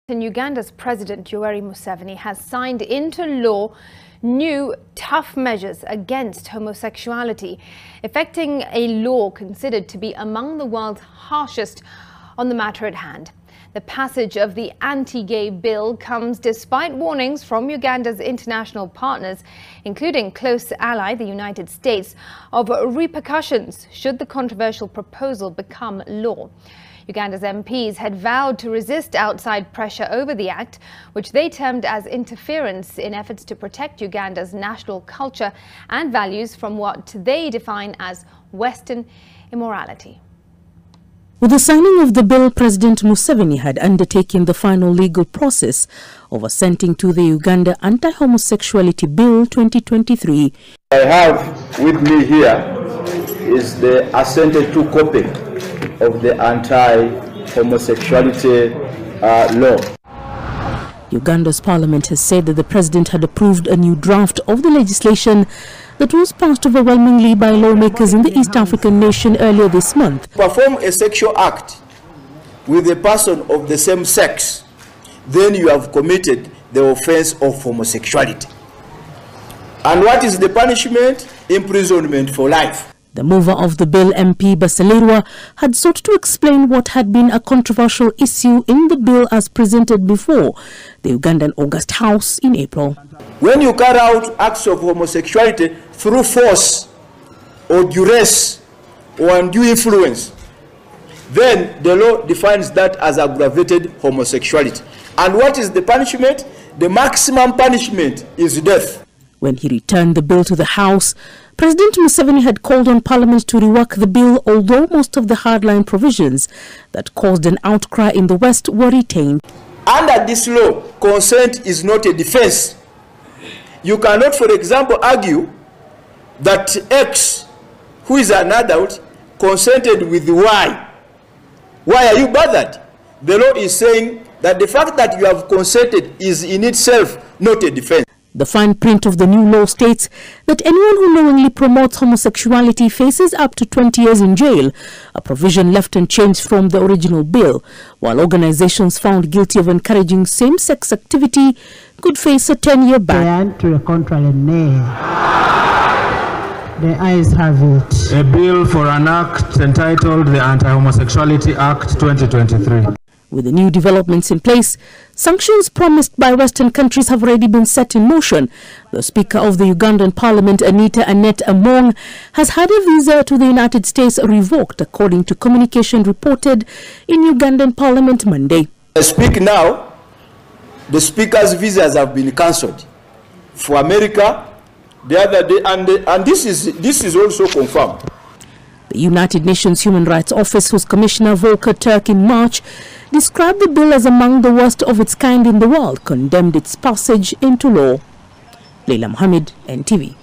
And Uganda's President Yoweri Museveni has signed into law new tough measures against homosexuality, affecting a law considered to be among the world's harshest on the matter at hand. The passage of the anti-gay bill comes despite warnings from Uganda's international partners, including close ally the United States, of repercussions should the controversial proposal become law. Uganda's MPs had vowed to resist outside pressure over the act, which they termed as interference in efforts to protect Uganda's national culture and values from what they define as Western immorality. With the signing of the bill, President Museveni had undertaken the final legal process of assenting to the Uganda Anti-Homosexuality Bill 2023. I have with me here is the assented to copy of the anti-homosexuality law. Uganda's parliament has said that the president had approved a new draft of the legislation that was passed overwhelmingly by lawmakers in the East African nation earlier this month. Perform a sexual act with a person of the same sex, then you have committed the offense of homosexuality. And what is the punishment? Imprisonment for life. The mover of the bill, MP Basalirwa, had sought to explain what had been a controversial issue in the bill as presented before the Ugandan August House in April. When you carry out acts of homosexuality through force or duress or undue influence, then the law defines that as aggravated homosexuality. And what is the punishment? The maximum punishment is death. When he returned the bill to the House, President Museveni had called on Parliament to rework the bill, although most of the hardline provisions that caused an outcry in the West were retained. Under this law, consent is not a defense. You cannot, for example, argue that X, who is an adult, consented with Y. Why are you bothered? The law is saying that the fact that you have consented is in itself not a defense. The fine print of the new law states that anyone who knowingly promotes homosexuality faces up to 20 years in jail, a provision left unchanged from the original bill, while organizations found guilty of encouraging same-sex activity could face a 10-year ban. To the contrary, nay. The ayes have it. A bill for an act entitled the Anti-Homosexuality Act 2023. With the new developments in place, sanctions promised by Western countries have already been set in motion. The Speaker of the Ugandan Parliament, Anita Annette Among, has had a visa to the United States revoked, according to communication reported in Ugandan Parliament Monday. I speak now, the Speaker's visas have been cancelled for America the other day, and this is also confirmed. The United Nations Human Rights Office, whose Commissioner Volker Turk in March described the bill as among the worst of its kind in the world, condemned its passage into law. Leila Mohammed, NTV.